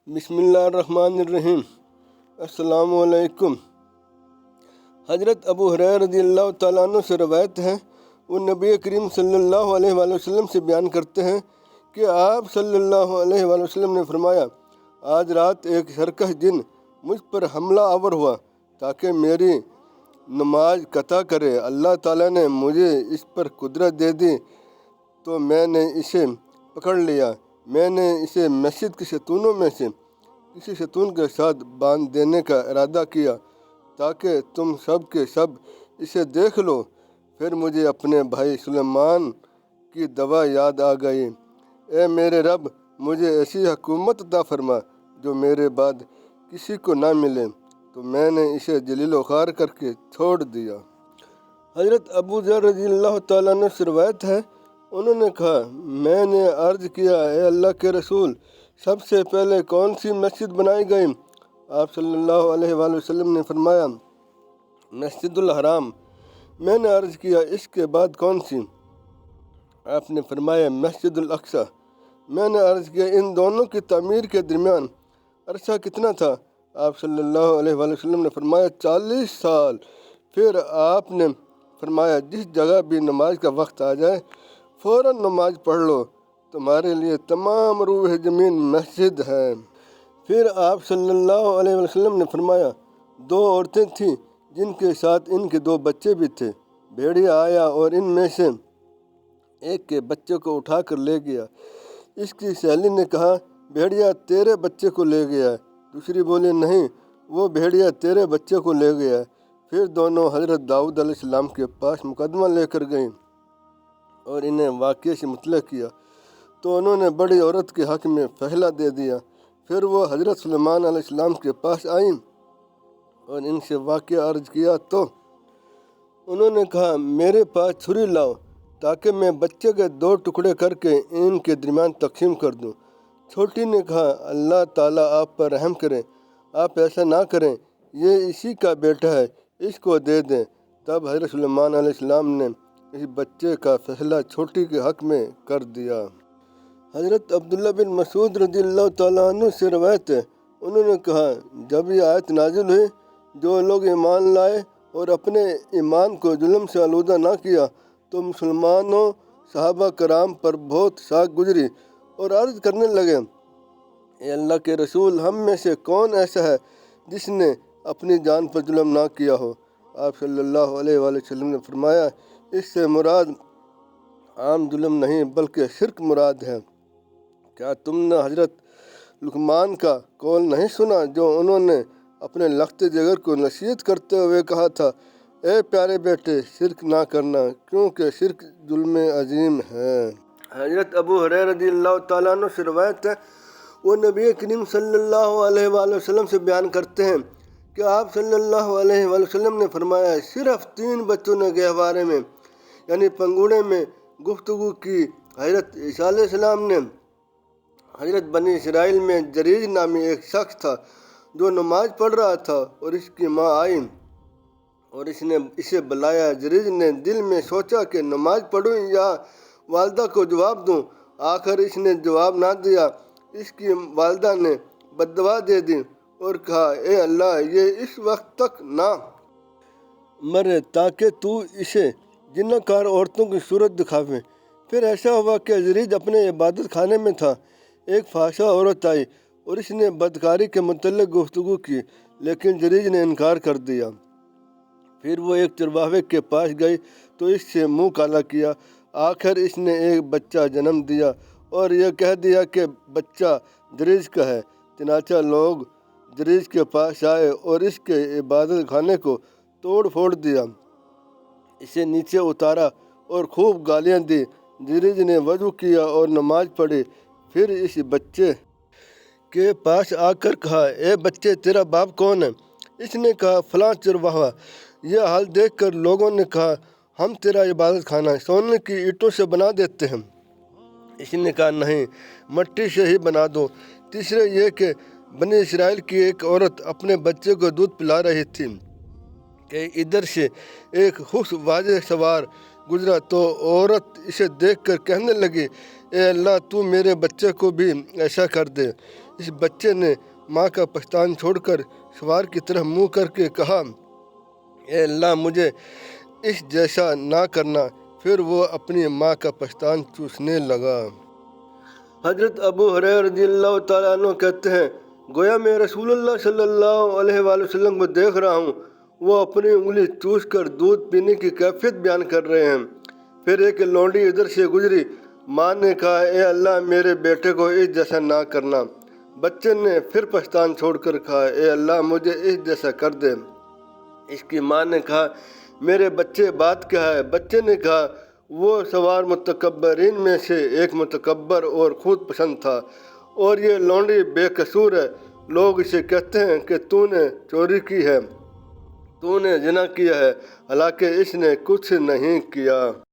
बिस्मिल्लाहिर्रहमानिर्रहीम। अस्सलामु अलैकुम। हज़रत अबू हुरैरा रज़ी अल्लाह तआला अन्हु से रवायत है, वो नबी करीम सल्लल्लाहु अलैहि वसल्लम से बयान करते हैं कि आप सल्लल्लाहु अलैहि वसल्लम ने फरमाया, आज रात एक सरकश जिन मुझ पर हमला आवर हुआ ताकि मेरी नमाज कता करे। अल्लाह ताला ने मुझे इस पर कुदरत दे दी तो मैंने इसे पकड़ लिया। मैंने इसे मस्जिद के सतूनों में से किसी सतून के साथ बांध देने का इरादा किया ताकि तुम सब के सब इसे देख लो। फिर मुझे अपने भाई सुलेमान की दवा याद आ गई। ए मेरे रब, मुझे ऐसी हुकूमत अता फरमा जो मेरे बाद किसी को ना मिले। तो मैंने इसे जलील वक़ार करके छोड़ दिया। हज़रत अबू ज़र रज़ियल्लाहु तआला अन्हु से रिवायत है, उन्होंने कहा, मैंने अर्ज़ किया, ए अल्लाह के रसूल, सबसे पहले कौन सी मस्जिद बनाई गई? आप सल्लल्लाहु अलैहि वसल्लम ने फरमाया, मस्जिदुल हराम। मैंने अर्ज़ किया, इसके बाद कौन सी? आपने फरमाया, मस्जिदुल अक्सा। मैंने अर्ज़ किया, इन दोनों की तामीर के दरमियान अरसा कितना था? आप सल्लल्लाहु अलैहि वसल्लम ने फरमाया, 40 साल। फिर आपने फरमाया, जिस जगह भी नमाज का वक्त आ जाए फ़ौरन नमाज पढ़ लो, तुम्हारे लिए तमाम रूह ज़मीन मस्जिद है। फिर आप सल्लल्लाहु अलैहि वसल्लम ने फरमाया, दो औरतें थीं जिनके साथ इनके दो बच्चे भी थे। भेड़िया आया और इनमें से एक के बच्चे को उठा कर ले गया। इसकी सहेली ने कहा, भेड़िया तेरे बच्चे को ले गया है। दूसरी बोली, नहीं, वो भेड़िया तेरे बच्चे को ले गया है। फिर दोनों हज़रत दाऊद अलैहिस्सलाम के पास मुकदमा लेकर गईं और इन्हें वाक़ये से मुतला किया तो उन्होंने बड़ी औरत के हक़ में फैसला दे दिया। फिर वो हज़रत सुलेमान अलैहिस्सलाम के पास आईं और इनसे वाक़या अर्ज़ किया तो उन्होंने कहा, मेरे पास छुरी लाओ ताकि मैं बच्चे के दो टुकड़े करके इनके दरमियान तकसीम कर दूँ। छोटी ने कहा, अल्लाह ताला आप पर रहम करें, आप ऐसा ना करें, ये इसी का बेटा है, इसको दे दें। तब हज़रत सुलेमान अलैहिस्सलाम ने इस बच्चे का फैसला छोटी के हक़ में कर दिया। हज़रत अब्दुल्ला बिन मसूद रज़ियल्लाहु तआला अन्हु से रवायत है, उन्होंने कहा, जब ये आयत नाज़िल हुई, जो लोग ईमान लाए और अपने ईमान को जुल्म से आलूदा ना किया, तो मुसलमानों सहाबा कराम पर बहुत साख गुजरी और अर्ज़ करने लगे, ए अल्लाह के रसूल, हम में से कौन ऐसा है जिसने अपनी जान पर जुल्म ना किया हो? आप सल्लल्लाहु अलैहि वसल्लम ने फरमाया, इससे मुराद आम जुल्म नहीं बल्कि शिर्क मुराद है। क्या तुमने हज़रत लुकमान का कौल नहीं सुना जो उन्होंने अपने लख्ते जिगर को नसीहत करते हुए कहा था, ए प्यारे बेटे, शिर्क ना करना क्योंकि शिर्क जुल्म अजीम है। हज़रत अबू हुरैरा रज़ियल्लाहु तआला अन्हु से रिवायत है, वो नबी करीम सल्लल्लाहु अलैहि वसल्लम से बयान करते हैं कि आप सल्लल्लाहु अलैहि वसल्लम ने फरमाया, सिर्फ 3 बच्चों ने गहवारे में यानी पंगुड़े में गुफ्तगू की। हज़रत ईसा अलैहिस्सलाम ने हज़रत बनी इसराइल में जरीज नामी एक शख्स था जो नमाज पढ़ रहा था और इसकी माँ आई और इसने इसे बुलाया। जरीज ने दिल में सोचा कि नमाज पढ़ूँ या वालदा को जवाब दूँ। आखिर इसने जवाब ना दिया। इसकी वालदा ने बद्दुआ दे दी और कहा, ए अल्लाह, ये इस वक्त तक ना मरे ताकि तू इसे जिन्नाकार औरतों की सूरत दिखावे। फिर ऐसा हुआ कि जरीज अपने इबादत खाने में था। एक फाशा औरत आई और इसने बदकारी के मुतल्लिक़ गुफ्तगू की, लेकिन जरीज ने इनकार कर दिया। फिर वो एक चरवाहे के पास गई तो इससे मुँह काला किया। आखिर इसने एक बच्चा जन्म दिया और यह कह दिया कि बच्चा जरीज का है। चनाचा लोग जरीज के पास आए और इसके इबादत खाने को तोड़ फोड़ दिया, इसे नीचे उतारा और खूब गालियाँ दी। जरीज ने वज़ू किया और नमाज पढ़ी। फिर इस बच्चे के पास आकर कहा, ए बच्चे, तेरा बाप कौन है? इसने कहा, फ़लाँ चरवाहा। यह हाल देखकर लोगों ने कहा, हम तेरा इबादत खाना सोने की ईंटों से बना देते हैं। इसने कहा, नहीं, मिट्टी से ही बना दो। तीसरे ये कि बनी इसराइल की एक औरत अपने बच्चे को दूध पिला रही थी कि इधर से एक खुश वाजे सवार गुजरा तो औरत इसे देखकर कहने लगी, ए अल्लाह, तू मेरे बच्चे को भी ऐसा कर दे। اس بچے نے ماں کا پستان چھوڑ کر سوار کی طرف منہ کر کے کہا، اے اللہ مجھے اس جیسا نہ کرنا۔ پھر وہ اپنی ماں کا پستان چوسنے لگا۔ حضرت ابو ہریرہ رضی اللہ تعالیٰ عنہ کہتے ہیں، گویا میں رسول اللہ صلی اللہ علیہ وآلہ وسلم کو دیکھ رہا ہوں، وہ اپنی انگلی چوس کر دودھ پینے کی کیفیت بیان کر رہے ہیں۔ پھر ایک لونڈی ادھر سے گزری، ماں نے کہا، اے اللہ میرے بیٹے کو اس جیسا نہ کرنا۔ بچے نے پھر پستان چھوڑ کر کہا، اے اللہ مجھے اس جیسا کر دے۔ اس کی ماں نے کہا، میرے بچے بات کیا ہے؟ بچے نے کہا، وہ سوار متکبرین میں سے ایک متکبر اور خود پسند تھا، اور یہ لونڈی بے قصور ہے۔ لوگ اسے کہتے ہیں کہ تو نے چوری کی ہے، تو نے زنا کیا ہے، حالانکہ اس نے کچھ نہیں کیا۔